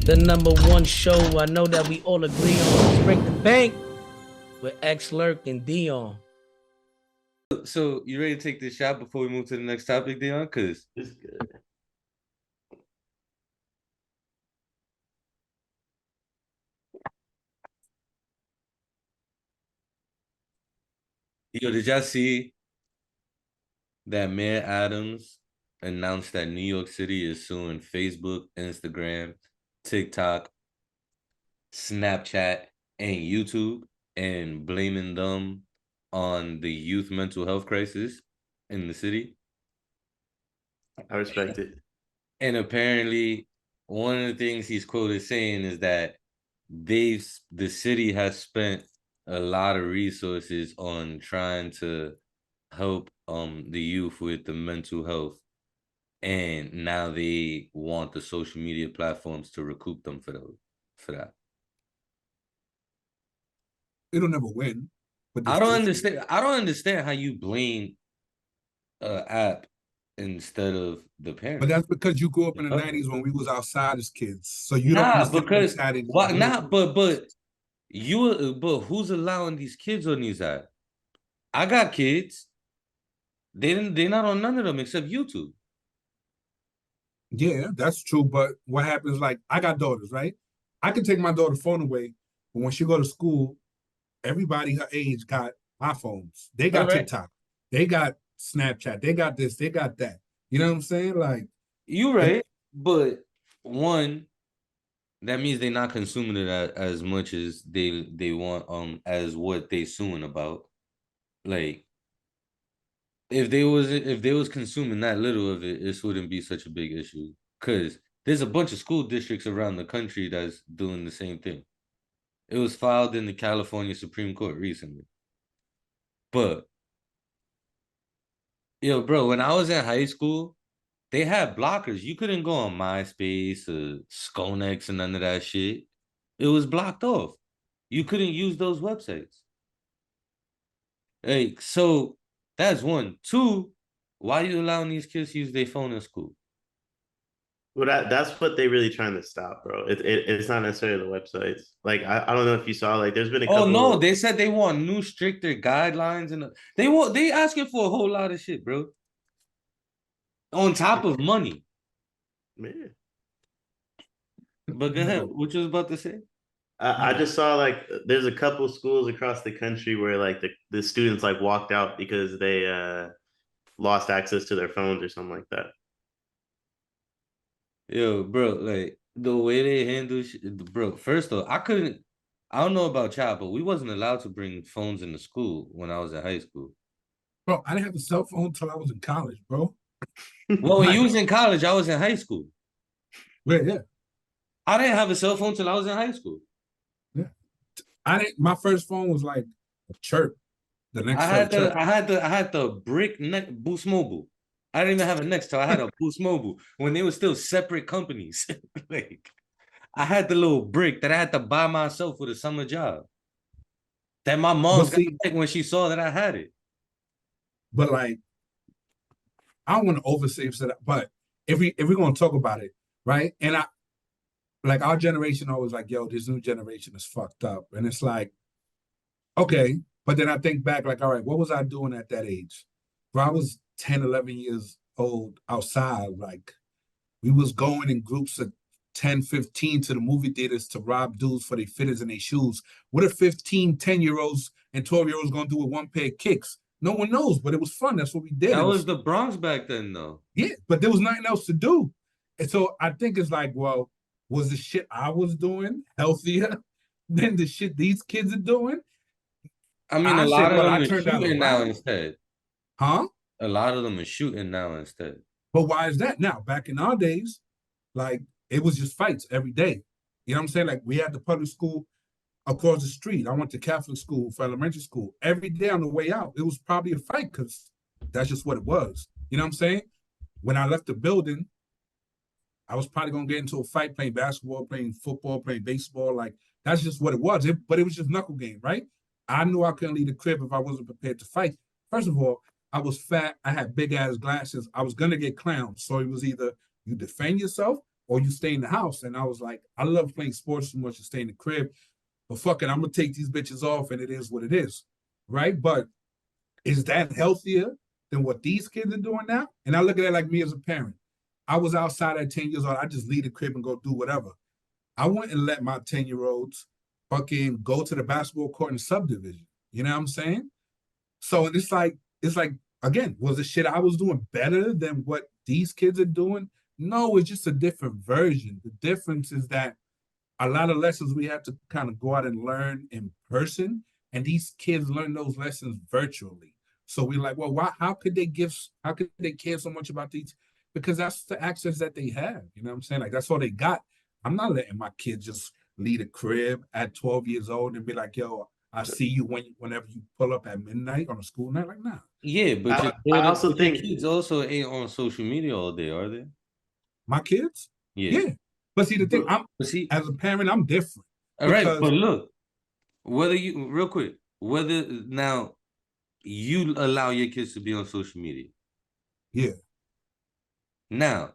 The number one show I know that we all agree on is Break the Bank with X Lurk and Dion. So you ready to take this shot before we move to the next topic, Dion? Because It's good. did y'all see that Mayor Adams announced that New York City is suing Facebook, Instagram, TikTok, Snapchat, and YouTube, and blaming them on the youth mental health crisis in the city? I respect it. And apparently, one of the things he's quoted saying is that the city has spent a lot of resources on trying to help the youth with the mental health, and now they want the social media platforms to recoup them for that. It'll never win. But I don't understand how you blame an app instead of the parents. But that's because you grew up in the 90s when we was outside as kids. So you don't Nah, understand because why why not? But who's allowing these kids on these apps? I got kids. They're not on none of them except YouTube. Yeah, that's true. But what happens, like, I got daughters, right? I can take my daughter's phone away, but when she go to school, everybody her age got iPhones. They got TikTok. They got Snapchat. They got this. They got that. You know what I'm saying? Like, you right. But one, that means they're not consuming it as much as they want as what they suing about. Like, if they was consuming that little of it, this wouldn't be such a big issue. Because there's a bunch of school districts around the country that's doing the same thing. It was filed in the California Supreme Court recently. But yo, bro, when I was in high school, they had blockers. You couldn't go on MySpace or Skonex and none of that shit. It was blocked off. You couldn't use those websites. Like, so that's one. Two, why are you allowing these kids to use their phone in school? Well, that's what they really trying to stop, bro. It's not necessarily the websites. Like I don't know if you saw, like there's been a couple. Oh no, they said they want new stricter guidelines and they asking for a whole lot of shit, bro. On top of money. Man. But go ahead, what you was about to say? I just saw like there's a couple schools across the country where like the students like walked out because they lost access to their phones or something like that. Yo, bro, like the way they handle shit, bro. First off, I don't know about y'all, but we wasn't allowed to bring phones into school when I was in high school. bro, I didn't have a cell phone until I was in college, bro. Well, when you was in college, I was in high school. Yeah. I didn't have a cell phone till I was in high school. Yeah. My first phone was like a chirp. The next I had the brick Boost Mobile. I didn't even have a Nextel. I had a Boost Mobile when they were still separate companies. Like, I had the little brick that I had to buy myself with a summer job. That my mom got when she saw that I had it. But like, I don't want to oversay for that. But if we're gonna talk about it, right? And like our generation always like, yo, this new generation is fucked up. And it's like, okay. But then I think back, like, all right, what was I doing at that age? Bro, I was 10, 11 years old outside. Like, we was going in groups of 10, 15 to the movie theaters to rob dudes for their fitteds and their shoes. What are 15, 10-year-olds and 12-year-olds going to do with one pair of kicks? No one knows, but it was fun. That's what we did. That was the Bronx back then, though. Yeah, but there was nothing else to do. And so I think it's like, well, was the shit I was doing healthier than the shit these kids are doing? I mean, a lot of them are shooting now instead. Huh? A lot of them are shooting now instead. But why is that now? Back in our days, like, it was just fights every day. You know what I'm saying? Like, we had the public school across the street. I went to Catholic school for elementary school. Every day on the way out, it was probably a fight because that's just what it was. You know what I'm saying? When I left the building, I was probably going to get into a fight playing basketball, playing football, playing baseball. Like, that's just what it was. But it was just knuckle game, right? I knew I couldn't leave the crib if I wasn't prepared to fight. First of all, I was fat. I had big-ass glasses. I was going to get clowned. So it was either you defend yourself or you stay in the house. And I was like, I love playing sports too much to stay in the crib, but fuck it, I'm gonna take these bitches off, and it is what it is, right? But is that healthier than what these kids are doing now? And I look at it like me as a parent. I was outside at 10 years old. I just leave the crib and go do whatever. I wouldn't let my 10-year-olds fucking go to the basketball court in subdivision. You know what I'm saying? So it's like, again, was the shit I was doing better than what these kids are doing? No, it's just a different version. The difference is that a lot of lessons we have to kind of go out and learn in person, and these kids learn those lessons virtually. So we're like, well, why? How could they care so much about these? Because that's the access that they have. You know what I'm saying? Like that's all they got. I'm not letting my kids just leave the crib at 12 years old and be like, yo, I see you whenever you pull up at midnight on a school night. Like, nah. Yeah, but I also your think kids also ain't on social media all day, are they? My kids? Yeah. Yeah. But see, the thing, But see, as a parent, I'm different. all right, Because but look, whether you real quick, whether now you allow your kids to be on social media. yeah. Now,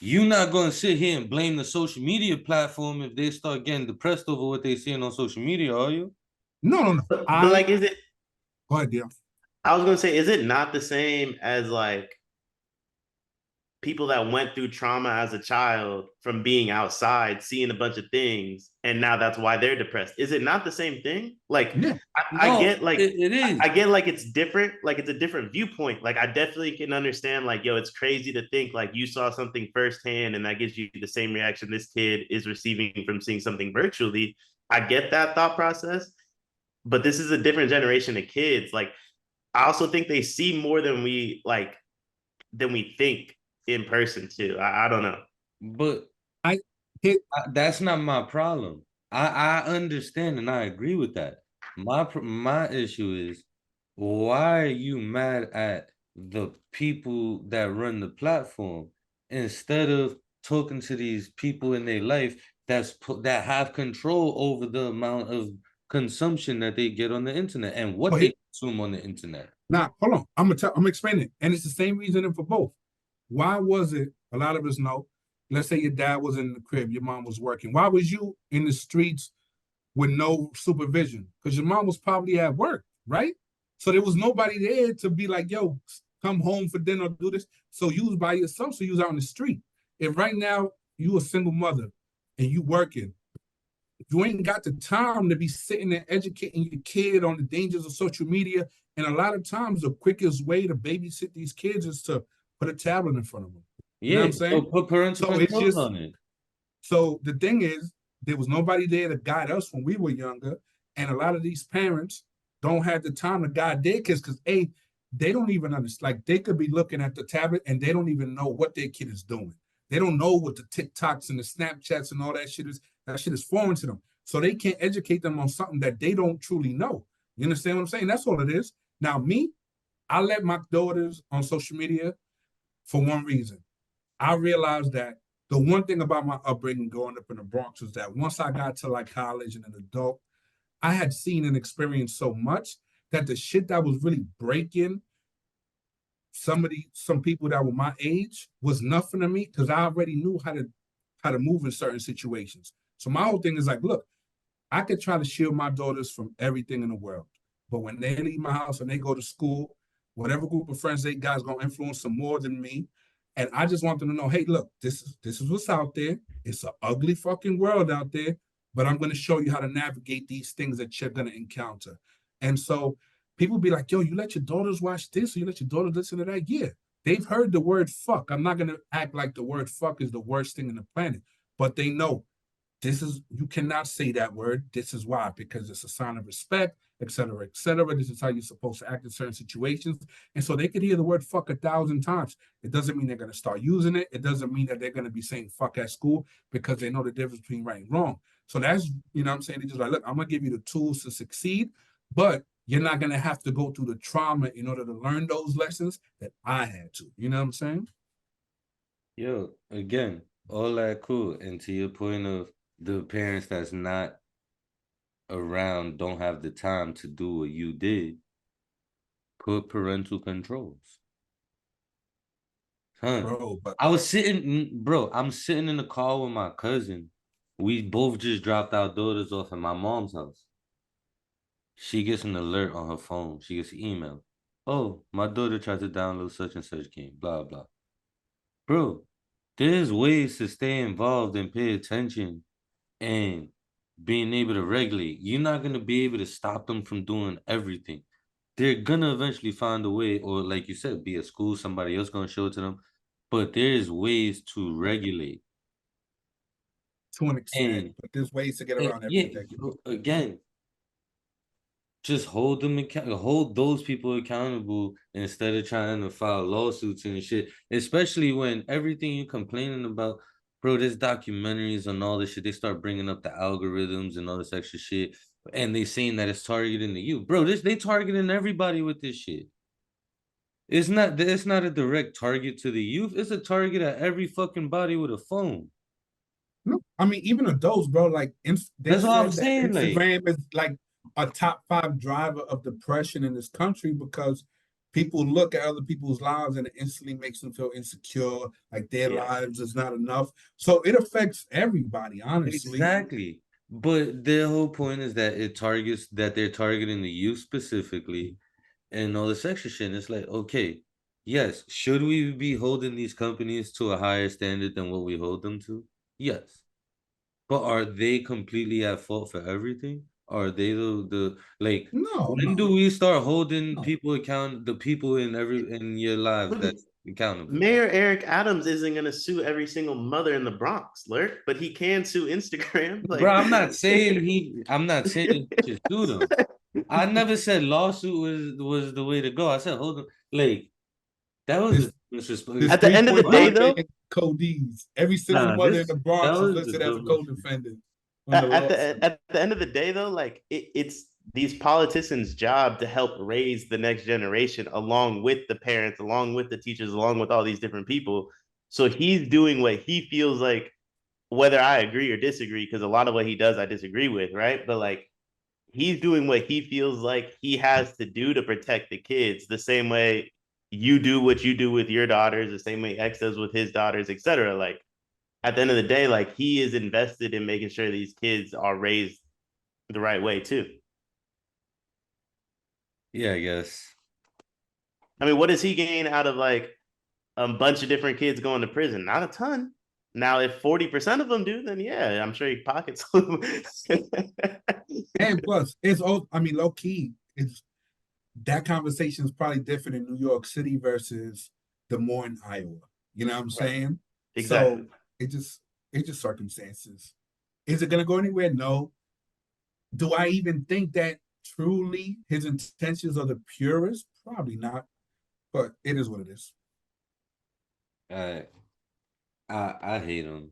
you're not gonna sit here and blame the social media platform if they start getting depressed over what they're seeing on social media, are you? No. but like, is it? Go ahead, dear. I was gonna say, is it not the same as like people that went through trauma as a child from being outside, seeing a bunch of things, and now that's why they're depressed? Is it not the same thing? Like, Yeah. I get like it is. I get like it's different, like it's a different viewpoint. Like I definitely can understand, like, yo, it's crazy to think like you saw something firsthand and that gives you the same reaction this kid is receiving from seeing something virtually. I get that thought process, but this is a different generation of kids. Like, I also think they see more than we think in person too. I don't know. But I hit that's not my problem. I understand and I agree with that. My issue is why are you mad at the people that run the platform instead of talking to these people in their life that have control over the amount of consumption that they get on the internet and what they consume on the internet. Now, hold on. I'm gonna explain it. And it's the same reasoning for both. Why was it a lot of us know? Let's say your dad was in the crib, your mom was working. Why was you in the streets with no supervision? Because your mom was probably at work, right? So there was nobody there to be like, yo, come home for dinner, do this. So you was by yourself, so you was out in the street. If right now you a single mother and you working, you ain't got the time to be sitting there educating your kid on the dangers of social media. And a lot of times the quickest way to babysit these kids is to put a tablet in front of them. You know what I'm saying? So put parental controls on it. So the thing is, there was nobody there to guide us when we were younger. And a lot of these parents don't have the time to guide their kids because they don't even understand. Like they could be looking at the tablet and they don't even know what their kid is doing. They don't know what the TikToks and the Snapchats and all that shit is. That shit is foreign to them. So they can't educate them on something that they don't truly know. You understand what I'm saying? That's all it is. Now, me, I let my daughters on social media for one reason. I realized that the one thing about my upbringing growing up in the Bronx was that once I got to like college and an adult, I had seen and experienced so much that the shit that was really breaking some people that were my age was nothing to me because I already knew how to move in certain situations. So my whole thing is like, look, I could try to shield my daughters from everything in the world, but when they leave my house and they go to school, whatever group of friends they got is gonna influence them more than me. And I just want them to know, hey, look, this is what's out there. It's an ugly fucking world out there, but I'm gonna show you how to navigate these things that you're gonna encounter. And so people be like, yo, you let your daughters watch this, or you let your daughters listen to that? Yeah, they've heard the word fuck. I'm not gonna act like the word fuck is the worst thing in the planet, but they know you cannot say that word. This is why, because it's a sign of respect, et cetera, et cetera. This is how you're supposed to act in certain situations. And so they could hear the word fuck 1,000 times. It doesn't mean they're going to start using it. It doesn't mean that they're going to be saying fuck at school because they know the difference between right and wrong. So that's, you know what I'm saying? They're just like, look, I'm going to give you the tools to succeed, but you're not going to have to go through the trauma in order to learn those lessons that I had to. You know what I'm saying? Yo, again, all that cool. And to your point of the parents that's not around don't have the time to do what you did, put parental controls. Huh. bro. But I was sitting, bro. I'm sitting in the car with my cousin. We both just dropped our daughters off at my mom's house. She gets an alert on her phone. She gets an email. Oh, my daughter tried to download such and such game. Blah blah. Bro, there's ways to stay involved and pay attention and being able to regulate. You're not gonna be able to stop them from doing everything. They're gonna eventually find a way, or like you said, be a school, somebody else gonna show it to them. But there's ways to regulate. to an extent, And, but there's ways to get and around yeah, everything. again, just hold them hold those people accountable instead of trying to file lawsuits and shit. Especially when everything you're complaining about, bro, there's documentaries on all this shit. They start bringing up the algorithms and all this extra shit, and they saying that it's targeting the youth, bro. They targeting everybody with this shit. It's not a direct target to the youth. It's a target at every fucking body with a phone. No, I mean even adults, bro. Like they That's what I'm said that saying. Like, Instagram is like a top 5 driver of depression in this country because people look at other people's lives and it instantly makes them feel insecure, like their Yeah. lives is not enough. So it affects everybody, honestly. exactly. But their whole point is that they're targeting the youth specifically and all this extra shit. And it's like, okay, yes, should we be holding these companies to a higher standard than what we hold them to? Yes. But are they completely at fault for everything? Are they the like No, when do no, we start holding no. people the people in your lives Look at that accountable? Mayor Eric Adams isn't going to sue every single mother in the Bronx, Lurk, but he can sue Instagram. Bro, Like, I'm not saying he should sue them. I never said lawsuit was the way to go. I said hold on, like that was This a disrespect. this at the end of the day, 3.5 though, million codees. Every single Nah, mother in the that Bronx is was the listed as a dumbest. co-defendant on the lawsuit. at the end of the day, though, like it's these politicians' job to help raise the next generation along with the parents, along with the teachers, along with all these different people. So he's doing what he feels like, whether I agree or disagree, because a lot of what he does I disagree with, right? But like he's doing what he feels like he has to do to protect the kids, the same way you do what you do with your daughters, the same way X does with his daughters, etc. Like at the end of the day, like he is invested in making sure these kids are raised the right way too. Yeah, I guess. I mean, what does he gain out of like a bunch of different kids going to prison? Not a ton. Now, if 40% of them do, then yeah, I'm sure he pockets them. And plus, it's all I mean, low key, it's that conversation is probably different in New York City versus Des Moines, Iowa. You know what I'm Right. saying? Exactly. So it's just circumstances. Is it gonna go anywhere? No. Do I even think that truly his intentions are the purest? Probably not. But it is what it is. I I hate him.